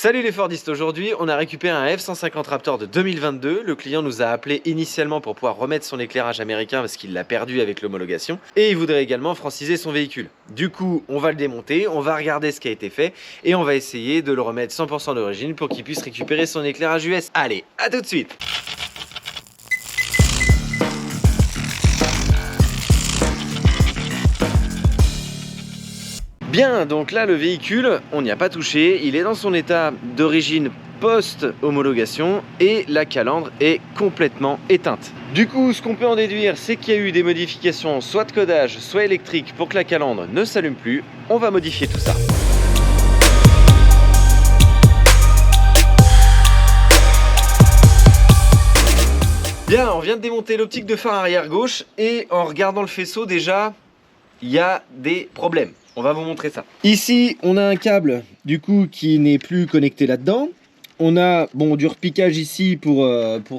Salut les Fordistes, aujourd'hui on a récupéré un F-150 Raptor de 2022. Le client nous a appelé initialement pour pouvoir remettre son éclairage américain parce qu'il l'a perdu avec l'homologation. Et il voudrait également franciser son véhicule. Du coup on va le démonter, on va regarder ce qui a été fait et on va essayer de le remettre 100% d'origine pour qu'il puisse récupérer son éclairage US. Allez, à tout de suite. Bien, donc là le véhicule, on n'y a pas touché, il est dans son état d'origine post-homologation et la calandre est complètement éteinte. Du coup, ce qu'on peut en déduire, c'est qu'il y a eu des modifications soit de codage, soit électrique pour que la calandre ne s'allume plus. On va modifier tout ça. Bien, on vient de démonter l'optique de phare arrière gauche et en regardant le faisceau déjà, il y a des problèmes. On va vous montrer ça. Ici, on a un câble du coup qui n'est plus connecté là-dedans. On a du repiquage ici pour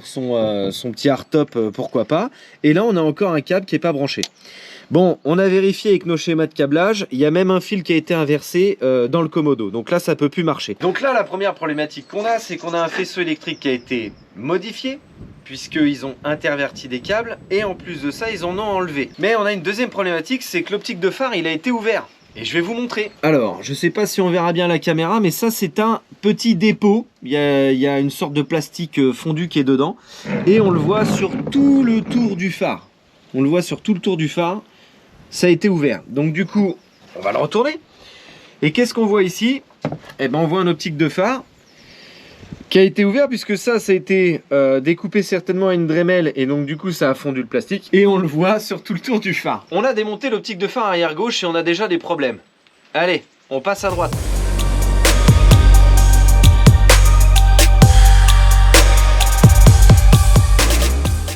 son petit hardtop, pourquoi pas. Et là, on a encore un câble qui n'est pas branché. Bon, on a vérifié avec nos schémas de câblage. Il y a même un fil qui a été inversé dans le commodo. Donc là, ça ne peut plus marcher. Donc là, la première problématique qu'on a, c'est qu'on a un faisceau électrique qui a été modifié, puisqu'ils ont interverti des câbles. Et en plus de ça, ils en ont enlevé. Mais on a une deuxième problématique, c'est que l'optique de phare, il a été ouvert. Et je vais vous montrer. Alors, je sais pas si on verra bien la caméra, mais ça c'est un petit dépôt. Il y a une sorte de plastique fondu qui est dedans. Et on le voit sur tout le tour du phare. On le voit sur tout le tour du phare. Ça a été ouvert. Donc du coup, on va le retourner. Et qu'est-ce qu'on voit ici? Eh ben, on voit un optique de phare qui a été ouvert, puisque ça a été découpé certainement à une Dremel, et donc du coup ça a fondu le plastique, et on le voit sur tout le tour du phare. On a démonté l'optique de phare arrière gauche et on a déjà des problèmes. Allez, on passe à droite.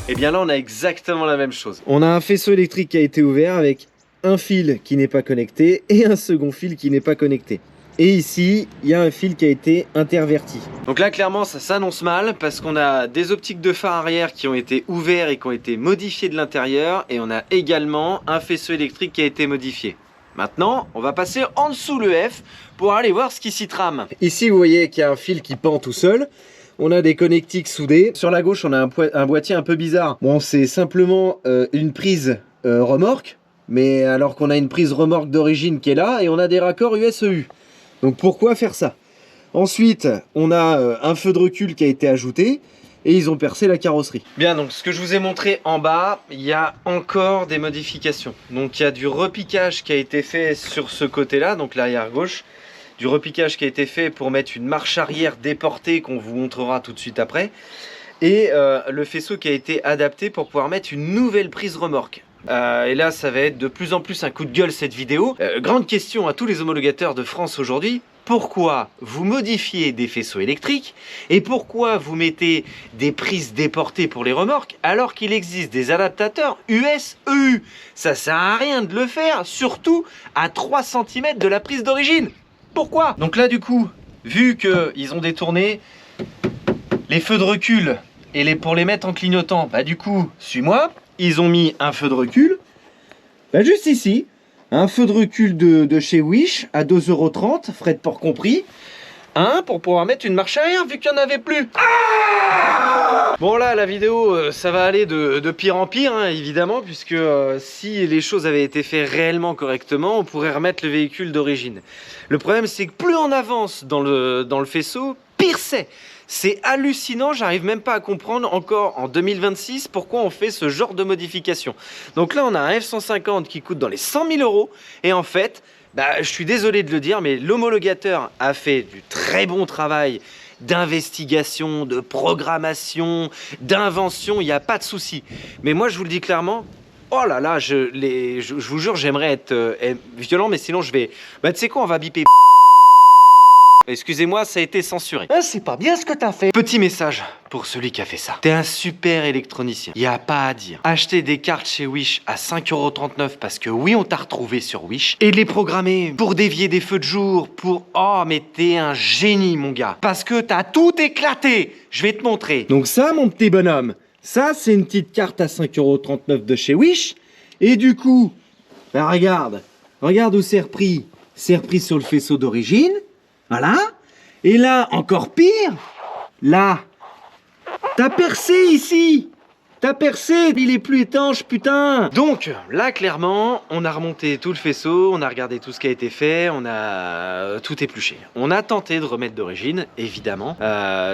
Et bien là on a exactement la même chose. On a un faisceau électrique qui a été ouvert avec un fil qui n'est pas connecté et un second fil qui n'est pas connecté. Et ici, il y a un fil qui a été interverti. Donc là, clairement, ça s'annonce mal parce qu'on a des optiques de phare arrière qui ont été ouverts et qui ont été modifiées de l'intérieur. Et on a également un faisceau électrique qui a été modifié. Maintenant, on va passer en dessous le F pour aller voir ce qui s'y trame. Ici, vous voyez qu'il y a un fil qui pend tout seul. On a des connectiques soudés. Sur la gauche, on a un boîtier un peu bizarre. Bon, c'est simplement une prise remorque. Mais alors qu'on a une prise remorque d'origine qui est là. Et on a des raccords US-EU. Donc pourquoi faire ça? Ensuite, on a un feu de recul qui a été ajouté et ils ont percé la carrosserie. Bien, donc ce que je vous ai montré en bas, il y a encore des modifications. Donc il y a du repiquage qui a été fait sur ce côté-là, donc l'arrière gauche. Du repiquage qui a été fait pour mettre une marche arrière déportée qu'on vous montrera tout de suite après. Et le faisceau qui a été adapté pour pouvoir mettre une nouvelle prise remorque. Et là ça va être de plus en plus un coup de gueule cette vidéo. Grande question à tous les homologateurs de France aujourd'hui: pourquoi vous modifiez des faisceaux électriques et pourquoi vous mettez des prises déportées pour les remorques alors qu'il existe des adaptateurs US-EU? Ça sert à rien de le faire, surtout à 3 cm de la prise d'origine. Pourquoi? Donc là du coup, vu qu'ils ont détourné les feux de recul et pour les mettre en clignotant, bah du coup, suis-moi. Ils ont mis un feu de recul, juste ici, un feu de recul de chez Wish à 2,30 €, frais de port compris, pour pouvoir mettre une marche arrière vu qu'il n'y en avait plus. Bon là, la vidéo, ça va aller de pire en pire, évidemment, puisque si les choses avaient été faites réellement correctement, on pourrait remettre le véhicule d'origine. Le problème, c'est que plus on avance dans le faisceau, pire c'est. C'est hallucinant, j'arrive même pas à comprendre encore en 2026 pourquoi on fait ce genre de modification. Donc là on a un F-150 qui coûte dans les 100 000 € et en fait, je suis désolé de le dire, mais l'homologateur a fait du très bon travail d'investigation, de programmation, d'invention, il n'y a pas de souci. Mais moi je vous le dis clairement, oh là là, je vous jure, j'aimerais être violent, mais sinon je vais... tu sais quoi, on va biper... Excusez-moi, ça a été censuré. C'est pas bien ce que t'as fait. Petit message pour celui qui a fait ça. T'es un super électronicien. Y a pas à dire. Acheter des cartes chez Wish à 5,39 € parce que oui, on t'a retrouvé sur Wish. Et les programmer pour dévier des feux de jour, pour... Oh, mais t'es un génie, mon gars. Parce que t'as tout éclaté. Je vais te montrer. Donc ça, mon petit bonhomme, ça, c'est une petite carte à 5,39 € de chez Wish. Et du coup, regarde où c'est repris. C'est repris sur le faisceau d'origine. Voilà. Et là, encore pire, là, t'as percé ici. T'as percé, il est plus étanche, putain. Donc là, clairement, on a remonté tout le faisceau, on a regardé tout ce qui a été fait, on a tout épluché. On a tenté de remettre d'origine, évidemment.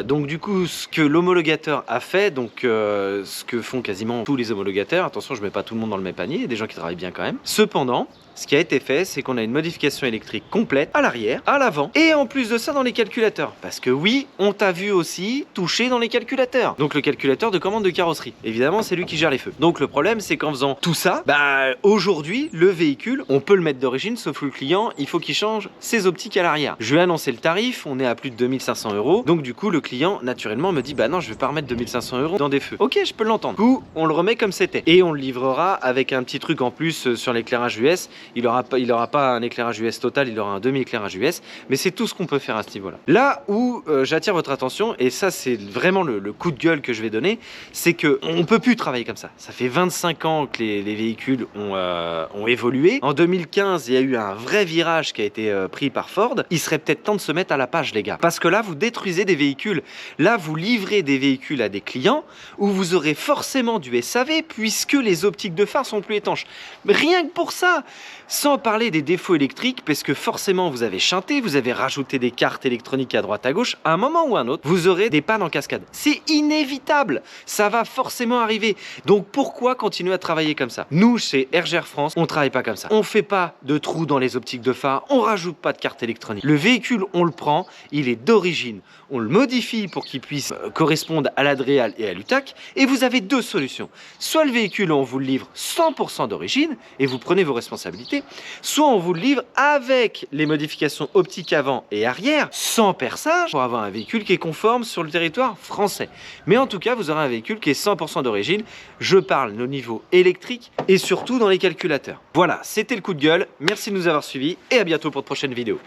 Donc du coup, ce que l'homologateur a fait, donc ce que font quasiment tous les homologateurs, attention, je mets pas tout le monde dans le même panier, il y a des gens qui travaillent bien quand même. Cependant, ce qui a été fait, c'est qu'on a une modification électrique complète à l'arrière, à l'avant, et en plus de ça dans les calculateurs. Parce que oui, on t'a vu aussi toucher dans les calculateurs. Donc le calculateur de commande de carrosserie. Évidemment, c'est lui qui gère les feux. Donc le problème, c'est qu'en faisant tout ça, bah aujourd'hui, le véhicule, on peut le mettre d'origine, sauf que le client, il faut qu'il change ses optiques à l'arrière. Je lui ai annoncé le tarif, on est à plus de 2500 €. Donc du coup, le client, naturellement, me dit, bah non, je vais pas remettre 2500 € dans des feux. Ok, je peux l'entendre. Du coup, on le remet comme c'était. Et on le livrera avec un petit truc en plus sur l'éclairage US. Il aura pas un éclairage US total, il aura un demi-éclairage US, mais c'est tout ce qu'on peut faire à ce niveau-là. Là où j'attire votre attention, et ça c'est vraiment le coup de gueule que je vais donner, c'est que on peut plus travailler comme ça. Ça fait 25 ans que les véhicules ont évolué. En 2015, il y a eu un vrai virage qui a été pris par Ford. Il serait peut-être temps de se mettre à la page, les gars. Parce que là, vous détruisez des véhicules. Là, vous livrez des véhicules à des clients où vous aurez forcément du SAV puisque les optiques de phare sont plus étanches. Rien que pour ça, sans parler des défauts électriques, parce que forcément vous avez chanté, vous avez rajouté des cartes électroniques à droite à gauche, à un moment ou à un autre, vous aurez des pannes en cascade. C'est inévitable, ça va forcément arriver. Donc pourquoi continuer à travailler comme ça? Nous, chez RGR France, on travaille pas comme ça. On fait pas de trous dans les optiques de phare, on rajoute pas de carte électronique. Le véhicule, on le prend, il est d'origine, on le modifie pour qu'il puisse correspondre à l'Adréal et à l'UTAC, et vous avez deux solutions. Soit le véhicule, on vous le livre 100% d'origine, et vous prenez vos responsabilités, soit on vous le livre avec les modifications optiques avant et arrière, sans perçage, pour avoir un véhicule qui est conforme sur le territoire français. Mais en tout cas, vous aurez un véhicule qui est 100% d'origine. Je parle au niveau électrique et surtout dans les calculateurs. Voilà, c'était le coup de gueule. Merci de nous avoir suivis et à bientôt pour de prochaines vidéos.